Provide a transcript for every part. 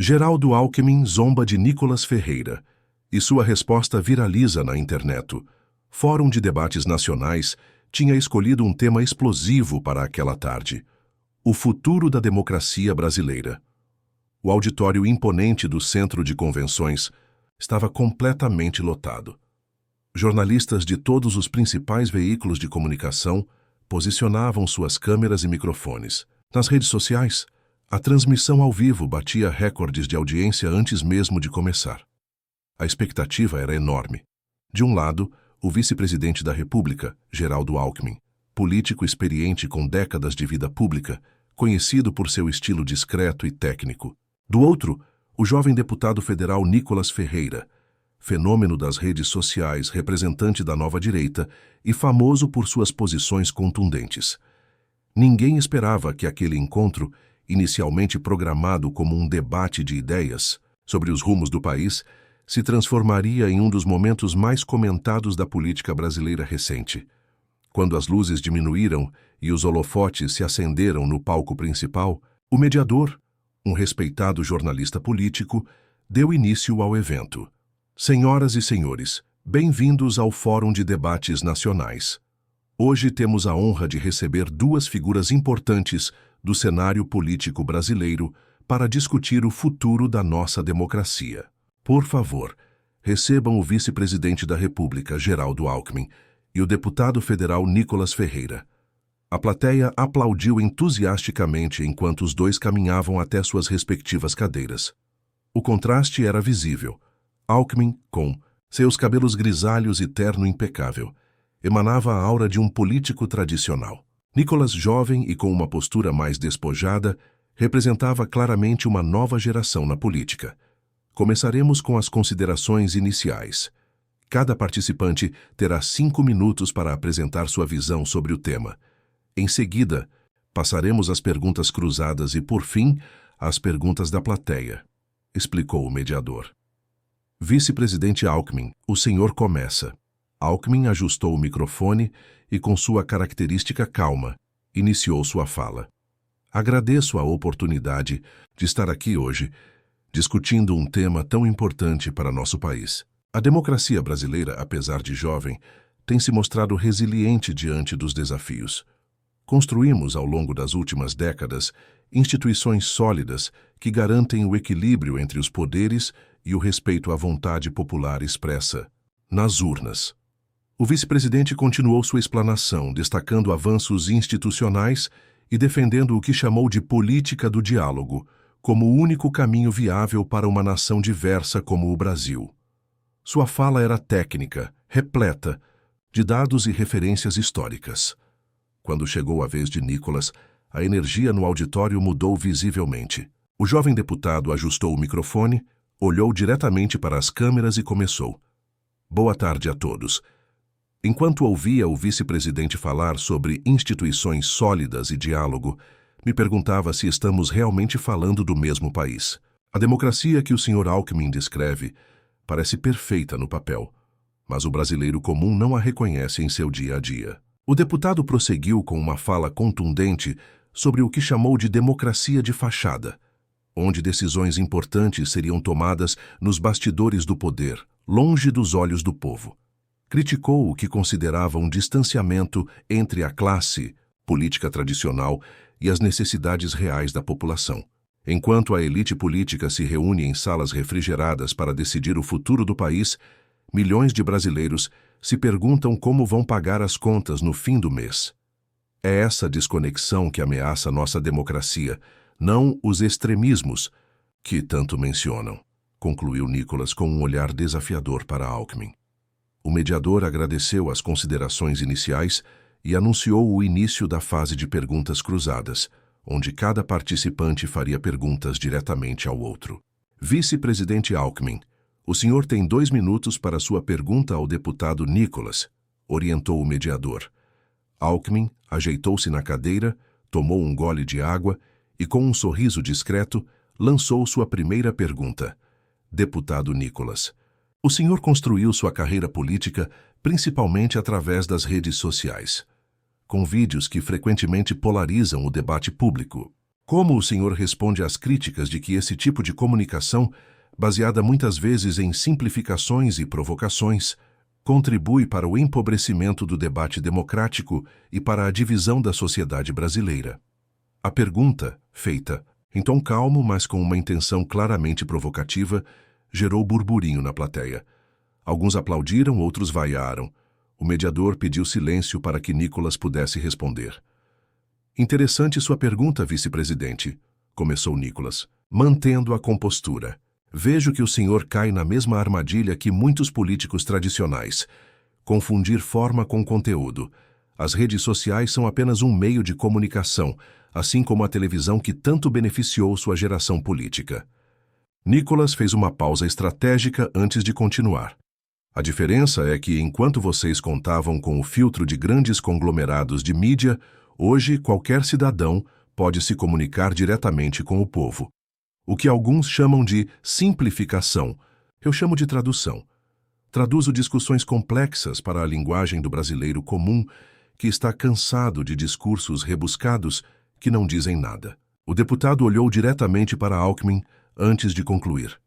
Geraldo Alckmin zomba de Nicolas Ferreira e sua resposta viraliza na internet. Fórum de Debates Nacionais tinha escolhido um tema explosivo para aquela tarde: o futuro da democracia brasileira. O auditório imponente do Centro de Convenções estava completamente lotado. Jornalistas de todos os principais veículos de comunicação posicionavam suas câmeras e microfones. Nas redes sociais, a transmissão ao vivo batia recordes de audiência antes mesmo de começar. A expectativa era enorme. De um lado, o vice-presidente da República, Geraldo Alckmin, político experiente com décadas de vida pública, conhecido por seu estilo discreto e técnico. Do outro, o jovem deputado federal Nicolas Ferreira, fenômeno das redes sociais, representante da nova direita e famoso por suas posições contundentes. Ninguém esperava que aquele encontro, inicialmente programado como um debate de ideias sobre os rumos do país, se transformaria em um dos momentos mais comentados da política brasileira recente. Quando as luzes diminuíram e os holofotes se acenderam no palco principal, o mediador, um respeitado jornalista político, deu início ao evento. Senhoras e senhores, bem-vindos ao Fórum de Debates Nacionais. Hoje temos a honra de receber duas figuras importantes do cenário político brasileiro para discutir o futuro da nossa democracia. Por favor, recebam o vice-presidente da República, Geraldo Alckmin, e o deputado federal Nicolas Ferreira. A plateia aplaudiu entusiasticamente enquanto os dois caminhavam até suas respectivas cadeiras. O contraste era visível. Alckmin, com seus cabelos grisalhos e terno impecável, emanava a aura de um político tradicional. Nicolas, jovem e com uma postura mais despojada, representava claramente uma nova geração na política. Começaremos com as considerações iniciais. Cada participante terá 5 minutos para apresentar sua visão sobre o tema. Em seguida, passaremos às perguntas cruzadas e, por fim, às perguntas da plateia, explicou o mediador. Vice-presidente Alckmin, o senhor começa. Alckmin ajustou o microfone e, com sua característica calma, iniciou sua fala. Agradeço a oportunidade de estar aqui hoje, discutindo um tema tão importante para nosso país. A democracia brasileira, apesar de jovem, tem se mostrado resiliente diante dos desafios. Construímos, ao longo das últimas décadas, instituições sólidas que garantem o equilíbrio entre os poderes e o respeito à vontade popular expressa nas urnas. O vice-presidente continuou sua explanação, destacando avanços institucionais e defendendo o que chamou de política do diálogo, como o único caminho viável para uma nação diversa como o Brasil. Sua fala era técnica, repleta de dados e referências históricas. Quando chegou a vez de Nicolas, a energia no auditório mudou visivelmente. O jovem deputado ajustou o microfone, olhou diretamente para as câmeras e começou. Boa tarde a todos. Enquanto ouvia o vice-presidente falar sobre instituições sólidas e diálogo, me perguntava se estamos realmente falando do mesmo país. A democracia que o Sr. Alckmin descreve parece perfeita no papel, mas o brasileiro comum não a reconhece em seu dia a dia. O deputado prosseguiu com uma fala contundente sobre o que chamou de democracia de fachada, onde decisões importantes seriam tomadas nos bastidores do poder, longe dos olhos do povo. Criticou o que considerava um distanciamento entre a classe política tradicional e as necessidades reais da população. Enquanto a elite política se reúne em salas refrigeradas para decidir o futuro do país, milhões de brasileiros se perguntam como vão pagar as contas no fim do mês. É essa desconexão que ameaça nossa democracia, não os extremismos que tanto mencionam, concluiu Nicolas com um olhar desafiador para Alckmin. O mediador agradeceu as considerações iniciais e anunciou o início da fase de perguntas cruzadas, onde cada participante faria perguntas diretamente ao outro. Vice-presidente Alckmin, o senhor tem 2 minutos para sua pergunta ao deputado Nicolas, orientou o mediador. Alckmin ajeitou-se na cadeira, tomou um gole de água e, com um sorriso discreto, lançou sua primeira pergunta. Deputado Nicolas, o senhor construiu sua carreira política principalmente através das redes sociais, com vídeos que frequentemente polarizam o debate público. Como o senhor responde às críticas de que esse tipo de comunicação, baseada muitas vezes em simplificações e provocações, contribui para o empobrecimento do debate democrático e para a divisão da sociedade brasileira? A pergunta, feita em tom calmo, mas com uma intenção claramente provocativa, gerou burburinho na plateia. Alguns aplaudiram, outros vaiaram. O mediador pediu silêncio para que Nicolas pudesse responder. Interessante sua pergunta, vice-presidente, começou Nicolas, mantendo a compostura. Vejo que o senhor cai na mesma armadilha que muitos políticos tradicionais. Confundir forma com conteúdo. As redes sociais são apenas um meio de comunicação, assim como a televisão que tanto beneficiou sua geração política. Nicolas fez uma pausa estratégica antes de continuar. A diferença é que, enquanto vocês contavam com o filtro de grandes conglomerados de mídia, hoje qualquer cidadão pode se comunicar diretamente com o povo. O que alguns chamam de simplificação, eu chamo de tradução. Traduzo discussões complexas para a linguagem do brasileiro comum, que está cansado de discursos rebuscados que não dizem nada. O deputado olhou diretamente para Alckmin antes de concluir.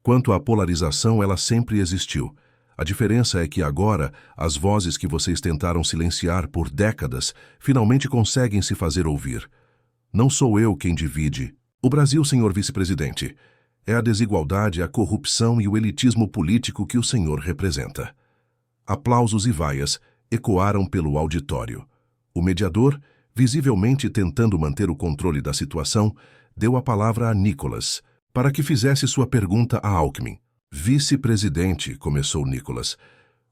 Quanto à polarização, ela sempre existiu. A diferença é que agora, as vozes que vocês tentaram silenciar por décadas finalmente conseguem se fazer ouvir. Não sou eu quem divide. O Brasil, senhor vice-presidente, é a desigualdade, a corrupção e o elitismo político que o senhor representa. Aplausos e vaias ecoaram pelo auditório. O mediador, visivelmente tentando manter o controle da situação, deu a palavra a Nicolas para que fizesse sua pergunta a Alckmin. Vice-presidente, começou Nicolas,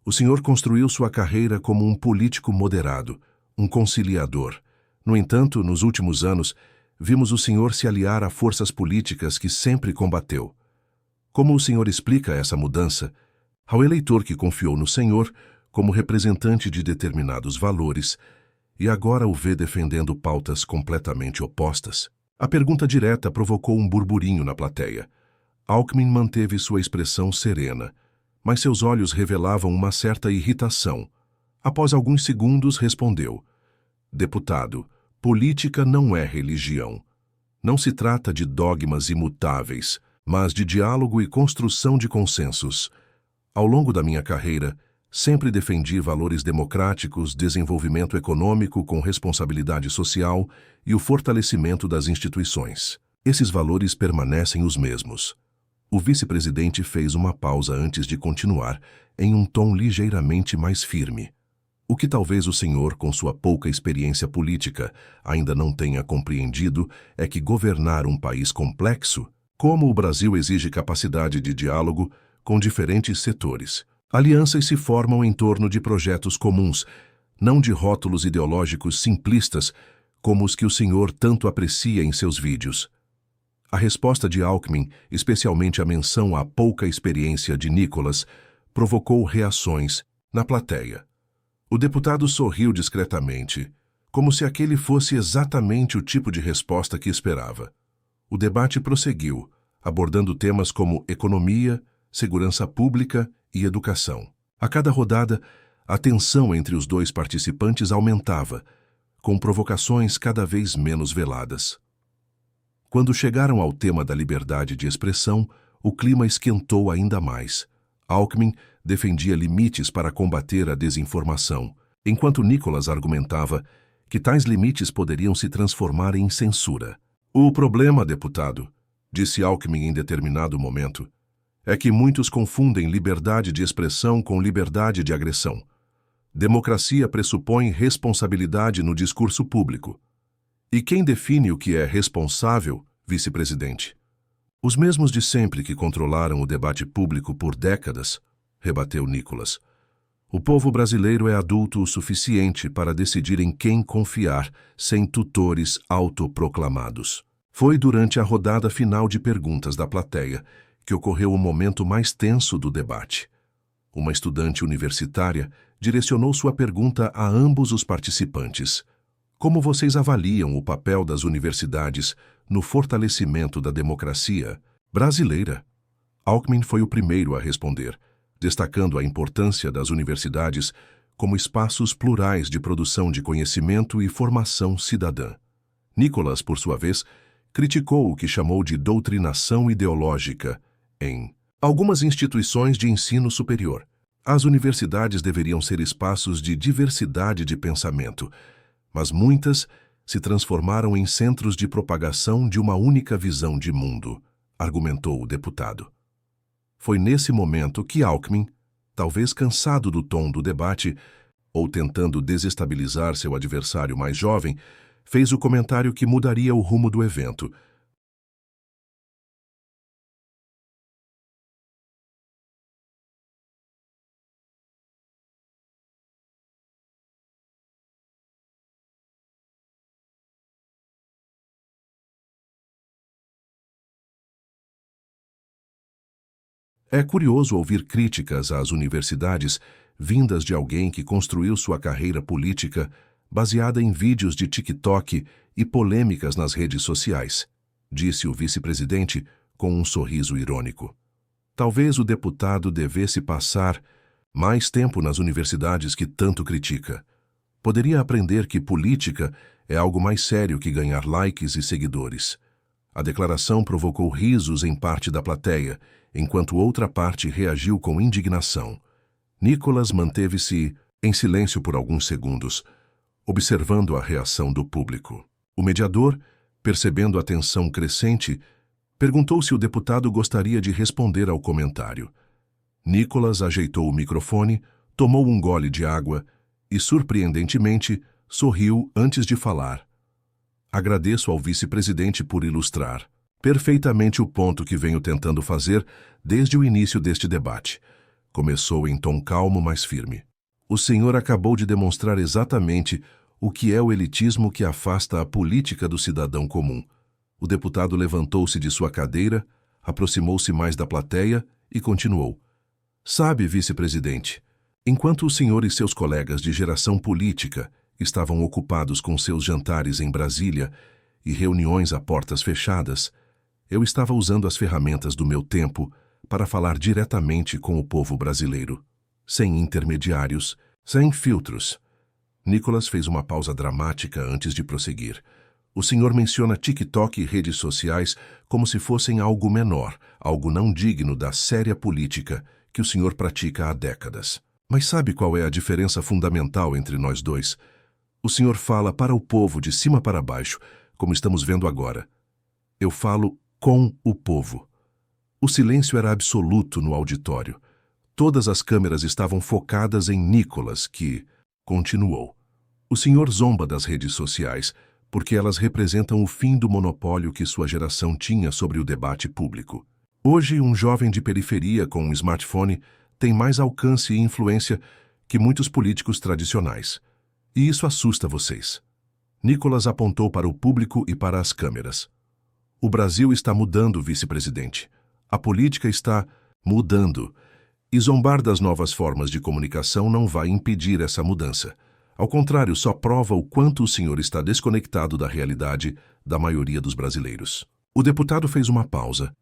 o senhor construiu sua carreira como um político moderado, um conciliador. No entanto, nos últimos anos, vimos o senhor se aliar a forças políticas que sempre combateu. Como o senhor explica essa mudança ao eleitor que confiou no senhor como representante de determinados valores e agora o vê defendendo pautas completamente opostas? A pergunta direta provocou um burburinho na plateia. Alckmin manteve sua expressão serena, mas seus olhos revelavam uma certa irritação. Após alguns segundos, respondeu: Deputado, política não é religião. Não se trata de dogmas imutáveis, mas de diálogo e construção de consensos. Ao longo da minha carreira, sempre defendi valores democráticos, desenvolvimento econômico com responsabilidade social e o fortalecimento das instituições. Esses valores permanecem os mesmos. O vice-presidente fez uma pausa antes de continuar, em um tom ligeiramente mais firme. O que talvez o senhor, com sua pouca experiência política, ainda não tenha compreendido é que governar um país complexo, como o Brasil, exige capacidade de diálogo com diferentes setores. Alianças se formam em torno de projetos comuns, não de rótulos ideológicos simplistas como os que o senhor tanto aprecia em seus vídeos. A resposta de Alckmin, especialmente a menção à pouca experiência de Nicolas, provocou reações na plateia. O deputado sorriu discretamente, como se aquele fosse exatamente o tipo de resposta que esperava. O debate prosseguiu, abordando temas como economia, segurança pública e educação. A cada rodada, a tensão entre os dois participantes aumentava, com provocações cada vez menos veladas. Quando chegaram ao tema da liberdade de expressão, o clima esquentou ainda mais. Alckmin defendia limites para combater a desinformação, enquanto Nicolas argumentava que tais limites poderiam se transformar em censura. O problema, deputado, disse Alckmin em determinado momento, é que muitos confundem liberdade de expressão com liberdade de agressão. Democracia pressupõe responsabilidade no discurso público. E quem define o que é responsável, vice-presidente? Os mesmos de sempre que controlaram o debate público por décadas, rebateu Nicolas. O povo brasileiro é adulto o suficiente para decidir em quem confiar, sem tutores autoproclamados. Foi durante a rodada final de perguntas da plateia que ocorreu o momento mais tenso do debate. Uma estudante universitária direcionou sua pergunta a ambos os participantes. Como vocês avaliam o papel das universidades no fortalecimento da democracia brasileira? Alckmin foi o primeiro a responder, destacando a importância das universidades como espaços plurais de produção de conhecimento e formação cidadã. Nicholas, por sua vez, criticou o que chamou de doutrinação ideológica em algumas instituições de ensino superior. As universidades deveriam ser espaços de diversidade de pensamento, mas muitas se transformaram em centros de propagação de uma única visão de mundo, argumentou o deputado. Foi nesse momento que Alckmin, talvez cansado do tom do debate, ou tentando desestabilizar seu adversário mais jovem, fez o comentário que mudaria o rumo do evento. É curioso ouvir críticas às universidades vindas de alguém que construiu sua carreira política baseada em vídeos de TikTok e polêmicas nas redes sociais, disse o vice-presidente com um sorriso irônico. Talvez o deputado devesse passar mais tempo nas universidades que tanto critica. Poderia aprender que política é algo mais sério que ganhar likes e seguidores. A declaração provocou risos em parte da plateia, enquanto outra parte reagiu com indignação. Nicholas manteve-se em silêncio por alguns segundos, observando a reação do público. O mediador, percebendo a tensão crescente, perguntou se o deputado gostaria de responder ao comentário. Nicholas ajeitou o microfone, tomou um gole de água e, surpreendentemente, sorriu antes de falar. Agradeço ao vice-presidente por ilustrar perfeitamente o ponto que venho tentando fazer desde o início deste debate. Começou em tom calmo, mas firme. O senhor acabou de demonstrar exatamente o que é o elitismo que afasta a política do cidadão comum. O deputado levantou-se de sua cadeira, aproximou-se mais da plateia e continuou. Sabe, vice-presidente, enquanto o senhor e seus colegas de geração política estavam ocupados com seus jantares em Brasília e reuniões a portas fechadas, eu estava usando as ferramentas do meu tempo para falar diretamente com o povo brasileiro, sem intermediários, sem filtros. Nicholas fez uma pausa dramática antes de prosseguir. O senhor menciona TikTok e redes sociais como se fossem algo menor, algo não digno da séria política que o senhor pratica há décadas. Mas sabe qual é a diferença fundamental entre nós dois? O senhor fala para o povo de cima para baixo, como estamos vendo agora. Eu falo com o povo. O silêncio era absoluto no auditório. Todas as câmeras estavam focadas em Nicholas, que continuou. O senhor zomba das redes sociais, porque elas representam o fim do monopólio que sua geração tinha sobre o debate público. Hoje, um jovem de periferia com um smartphone tem mais alcance e influência que muitos políticos tradicionais. E isso assusta vocês. Nicholas apontou para o público e para as câmeras. O Brasil está mudando, vice-presidente. A política está mudando. E zombar das novas formas de comunicação não vai impedir essa mudança. Ao contrário, só prova o quanto o senhor está desconectado da realidade da maioria dos brasileiros. O deputado fez uma pausa.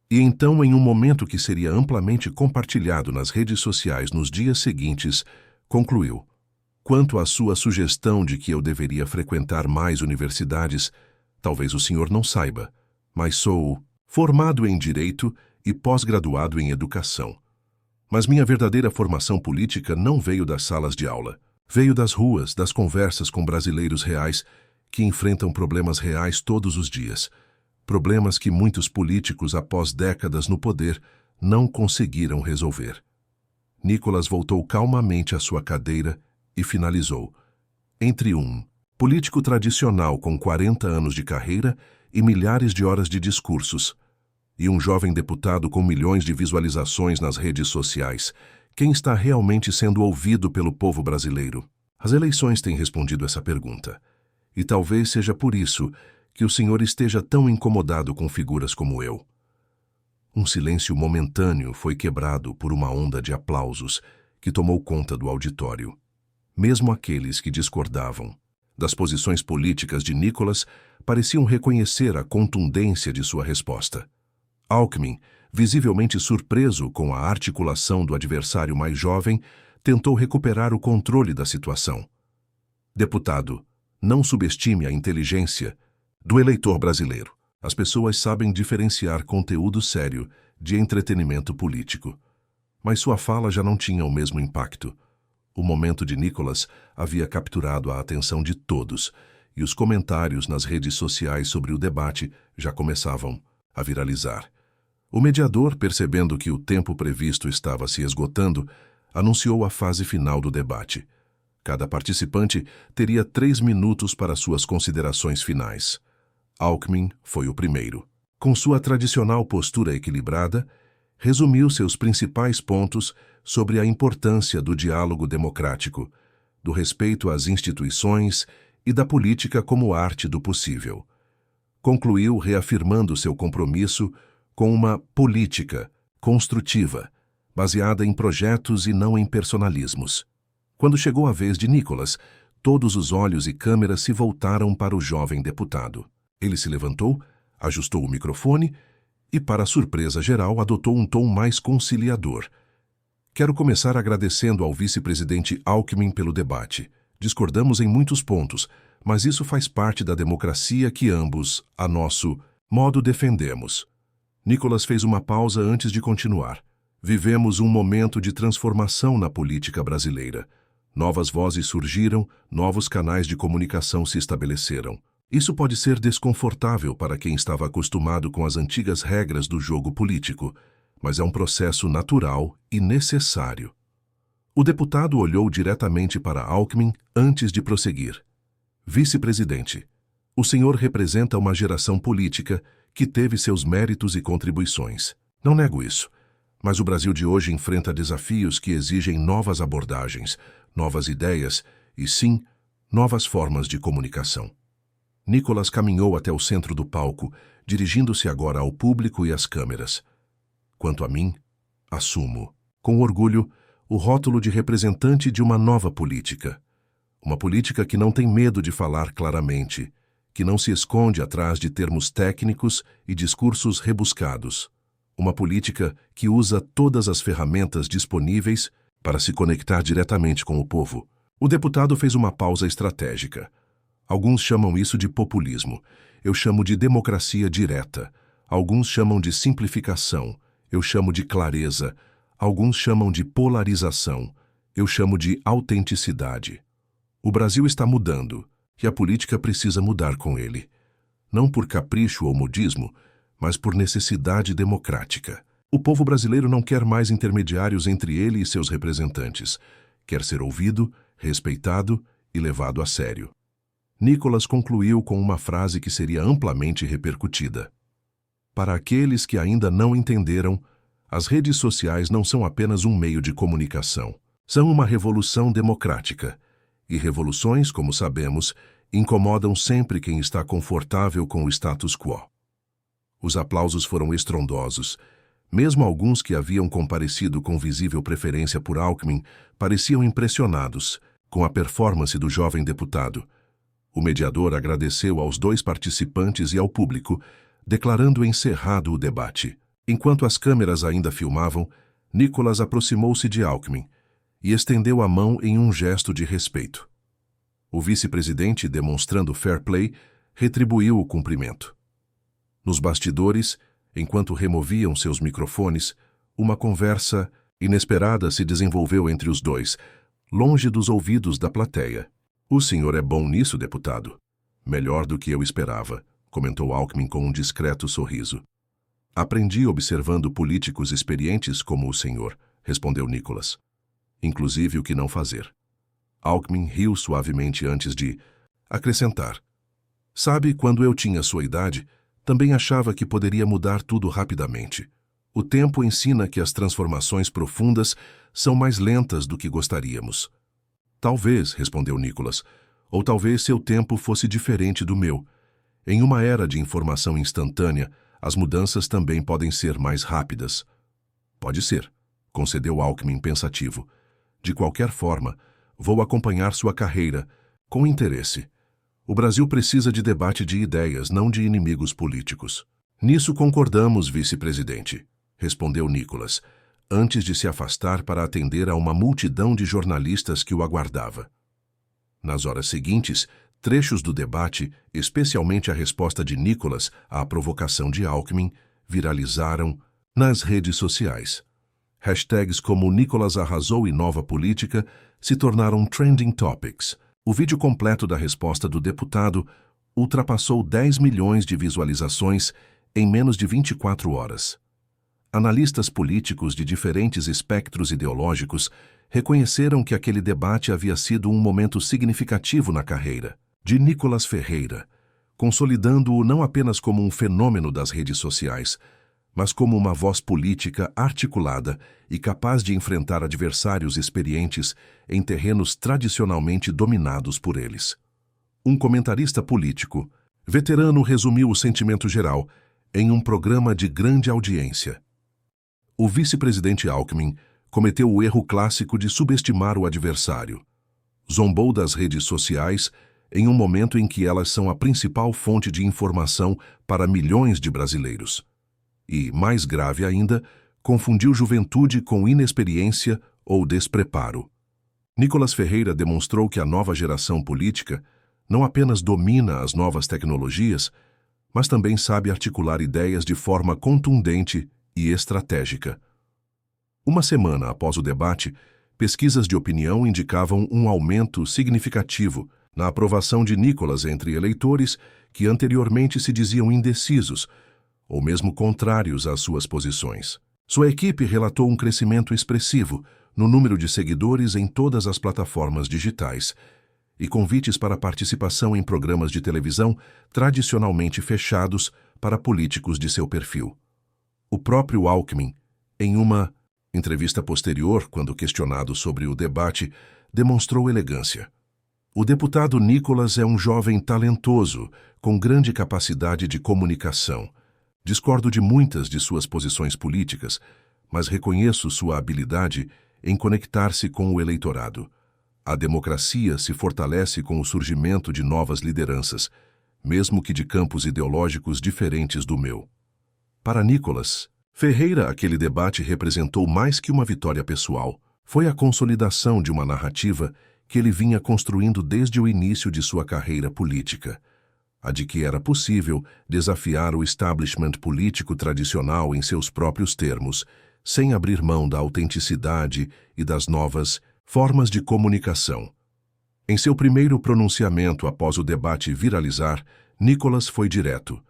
E então, em um momento que seria amplamente compartilhado nas redes sociais nos dias seguintes, concluiu. Quanto à sua sugestão de que eu deveria frequentar mais universidades, talvez o senhor não saiba, mas sou formado em Direito e pós-graduado em Educação. Mas minha verdadeira formação política não veio das salas de aula. Veio das ruas, das conversas com brasileiros reais que enfrentam problemas reais todos os dias. Problemas que muitos políticos, após décadas no poder, não conseguiram resolver. Nicholas voltou calmamente à sua cadeira e finalizou. Entre um político tradicional com 40 anos de carreira e milhares de horas de discursos, e um jovem deputado com milhões de visualizações nas redes sociais, quem está realmente sendo ouvido pelo povo brasileiro? As eleições têm respondido essa pergunta. E talvez seja por isso que o senhor esteja tão incomodado com figuras como eu. Um silêncio momentâneo foi quebrado por uma onda de aplausos que tomou conta do auditório. Mesmo aqueles que discordavam das posições políticas de Nicholas pareciam reconhecer a contundência de sua resposta. Alckmin, visivelmente surpreso com a articulação do adversário mais jovem, tentou recuperar o controle da situação. Deputado, não subestime a inteligência, do eleitor brasileiro. As pessoas sabem diferenciar conteúdo sério de entretenimento político. Mas sua fala já não tinha o mesmo impacto. O momento de Nicolas havia capturado a atenção de todos, e os comentários nas redes sociais sobre o debate já começavam a viralizar. O mediador, percebendo que o tempo previsto estava se esgotando, anunciou a fase final do debate. Cada participante teria 3 minutos para suas considerações finais. Alckmin foi o primeiro. Com sua tradicional postura equilibrada, resumiu seus principais pontos sobre a importância do diálogo democrático, do respeito às instituições e da política como arte do possível. Concluiu reafirmando seu compromisso com uma política construtiva, baseada em projetos e não em personalismos. Quando chegou a vez de Nicolas, todos os olhos e câmeras se voltaram para o jovem deputado. Ele se levantou, ajustou o microfone e, para surpresa geral, adotou um tom mais conciliador. Quero começar agradecendo ao vice-presidente Alckmin pelo debate. Discordamos em muitos pontos, mas isso faz parte da democracia que ambos, a nosso modo, defendemos. Nicolas fez uma pausa antes de continuar. Vivemos um momento de transformação na política brasileira. Novas vozes surgiram, novos canais de comunicação se estabeleceram. Isso pode ser desconfortável para quem estava acostumado com as antigas regras do jogo político, mas é um processo natural e necessário. O deputado olhou diretamente para Alckmin antes de prosseguir. Vice-presidente, o senhor representa uma geração política que teve seus méritos e contribuições. Não nego isso, mas o Brasil de hoje enfrenta desafios que exigem novas abordagens, novas ideias e, sim, novas formas de comunicação. Nicolas caminhou até o centro do palco, dirigindo-se agora ao público e às câmeras. Quanto a mim, assumo, com orgulho, o rótulo de representante de uma nova política. Uma política que não tem medo de falar claramente, que não se esconde atrás de termos técnicos e discursos rebuscados. Uma política que usa todas as ferramentas disponíveis para se conectar diretamente com o povo. O deputado fez uma pausa estratégica. Alguns chamam isso de populismo. Eu chamo de democracia direta. Alguns chamam de simplificação. Eu chamo de clareza. Alguns chamam de polarização. Eu chamo de autenticidade. O Brasil está mudando, e a política precisa mudar com ele. Não por capricho ou modismo, mas por necessidade democrática. O povo brasileiro não quer mais intermediários entre ele e seus representantes. Quer ser ouvido, respeitado e levado a sério. Nicolas concluiu com uma frase que seria amplamente repercutida. Para aqueles que ainda não entenderam, as redes sociais não são apenas um meio de comunicação. São uma revolução democrática. E revoluções, como sabemos, incomodam sempre quem está confortável com o status quo. Os aplausos foram estrondosos. Mesmo alguns que haviam comparecido com visível preferência por Alckmin pareciam impressionados com a performance do jovem deputado. O mediador agradeceu aos 2 participantes e ao público, declarando encerrado o debate. Enquanto as câmeras ainda filmavam, Nicolas aproximou-se de Alckmin e estendeu a mão em um gesto de respeito. O vice-presidente, demonstrando fair play, retribuiu o cumprimento. Nos bastidores, enquanto removiam seus microfones, uma conversa inesperada se desenvolveu entre os dois, longe dos ouvidos da plateia. O senhor é bom nisso, deputado. Melhor do que eu esperava, comentou Alckmin com um discreto sorriso. Aprendi observando políticos experientes como o senhor, respondeu Nicolas. Inclusive o que não fazer. Alckmin riu suavemente antes de acrescentar. Sabe, quando eu tinha sua idade, também achava que poderia mudar tudo rapidamente. O tempo ensina que as transformações profundas são mais lentas do que gostaríamos. Talvez, respondeu Nicolas, ou talvez seu tempo fosse diferente do meu. Em uma era de informação instantânea, as mudanças também podem ser mais rápidas. Pode ser, concedeu Alckmin pensativo. De qualquer forma, vou acompanhar sua carreira, com interesse. O Brasil precisa de debate de ideias, não de inimigos políticos. Nisso concordamos, vice-presidente, respondeu Nicolas, antes de se afastar para atender a uma multidão de jornalistas que o aguardava. Nas horas seguintes, Trechos do debate, especialmente a resposta de Nicolas à provocação de Alckmin, viralizaram nas redes sociais. Hashtags como Nicolas arrasou e nova política se tornaram trending topics. O vídeo completo da resposta do deputado ultrapassou 10 milhões de visualizações em menos de 24 horas. Analistas políticos de diferentes espectros ideológicos reconheceram que aquele debate havia sido um momento significativo na carreira de Nicolas Ferreira, consolidando-o não apenas como um fenômeno das redes sociais, mas como uma voz política articulada e capaz de enfrentar adversários experientes em terrenos tradicionalmente dominados por eles. Um comentarista político veterano resumiu o sentimento geral em um programa de grande audiência. O vice-presidente Alckmin cometeu o erro clássico de subestimar o adversário. Zombou das redes sociais em um momento em que elas são a principal fonte de informação para milhões de brasileiros. E, mais grave ainda, confundiu juventude com inexperiência ou despreparo. Nicolas Ferreira demonstrou que a nova geração política não apenas domina as novas tecnologias, mas também sabe articular ideias de forma contundente e estratégica. Uma semana após o debate, pesquisas de opinião indicavam um aumento significativo na aprovação de Nicolas entre eleitores que anteriormente se diziam indecisos ou mesmo contrários às suas posições. Sua equipe relatou um crescimento expressivo no número de seguidores em todas as plataformas digitais e convites para participação em programas de televisão tradicionalmente fechados para políticos de seu perfil. O próprio Alckmin, em uma entrevista posterior, quando questionado sobre o debate, demonstrou elegância. O deputado Nicolas é um jovem talentoso, com grande capacidade de comunicação. Discordo de muitas de suas posições políticas, mas reconheço sua habilidade em conectar-se com o eleitorado. A democracia se fortalece com o surgimento de novas lideranças, mesmo que de campos ideológicos diferentes do meu. Para Nicolas Ferreira, aquele debate representou mais que uma vitória pessoal. Foi a consolidação de uma narrativa que ele vinha construindo desde o início de sua carreira política, a de que era possível desafiar o establishment político tradicional em seus próprios termos, sem abrir mão da autenticidade e das novas formas de comunicação. Em seu primeiro pronunciamento após o debate viralizar, Nicolas foi direto.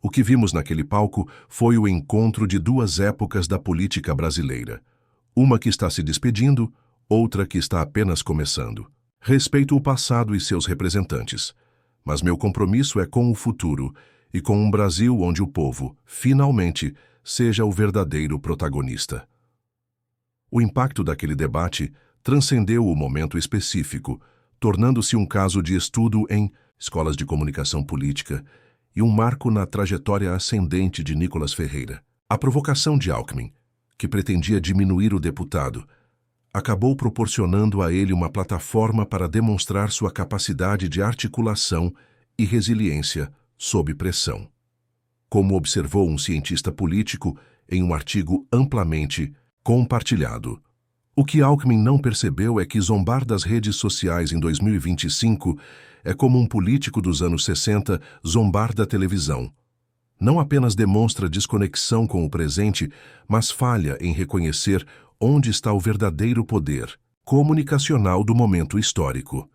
O que vimos naquele palco foi o encontro de duas épocas da política brasileira. Uma que está se despedindo, outra que está apenas começando. Respeito o passado e seus representantes, mas meu compromisso é com o futuro e com um Brasil onde o povo, finalmente, seja o verdadeiro protagonista. O impacto daquele debate transcendeu o momento específico, tornando-se um caso de estudo em escolas de comunicação política e um marco na trajetória ascendente de Nicolas Ferreira. A provocação de Alckmin, que pretendia diminuir o deputado, acabou proporcionando a ele uma plataforma para demonstrar sua capacidade de articulação e resiliência sob pressão. Como observou um cientista político em um artigo amplamente compartilhado, o que Alckmin não percebeu é que zombar das redes sociais em 2025 é como um político dos anos 60 zombar da televisão. Não apenas demonstra desconexão com o presente, mas falha em reconhecer onde está o verdadeiro poder comunicacional do momento histórico.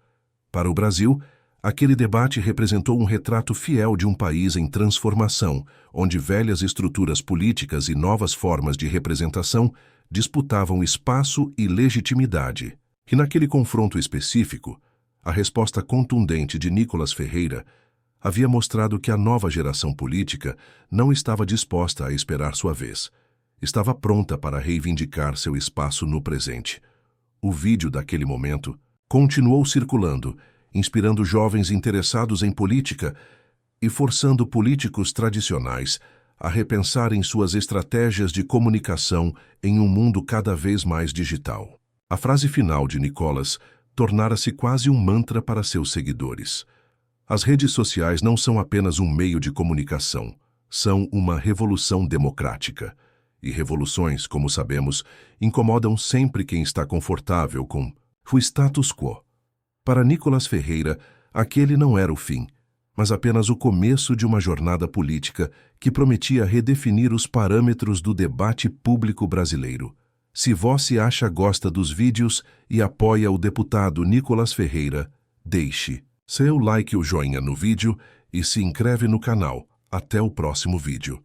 Para o Brasil, aquele debate representou um retrato fiel de um país em transformação, onde velhas estruturas políticas e novas formas de representação disputavam espaço e legitimidade. E naquele confronto específico, a resposta contundente de Nicolas Ferreira havia mostrado que a nova geração política não estava disposta a esperar sua vez. Estava pronta para reivindicar seu espaço no presente. O vídeo daquele momento continuou circulando, inspirando jovens interessados em política e forçando políticos tradicionais a repensarem suas estratégias de comunicação em um mundo cada vez mais digital. A frase final de Nicolas tornara-se quase um mantra para seus seguidores. As redes sociais não são apenas um meio de comunicação, são uma revolução democrática. E revoluções, como sabemos, incomodam sempre quem está confortável com o status quo. Para Nicolas Ferreira, Aquele não era o fim, mas apenas o começo de uma jornada política que prometia redefinir os parâmetros do debate público brasileiro. Se você gosta dos vídeos e apoia o deputado Nicolas Ferreira, deixe seu like e o joinha no vídeo e se inscreve no canal. Até o próximo vídeo.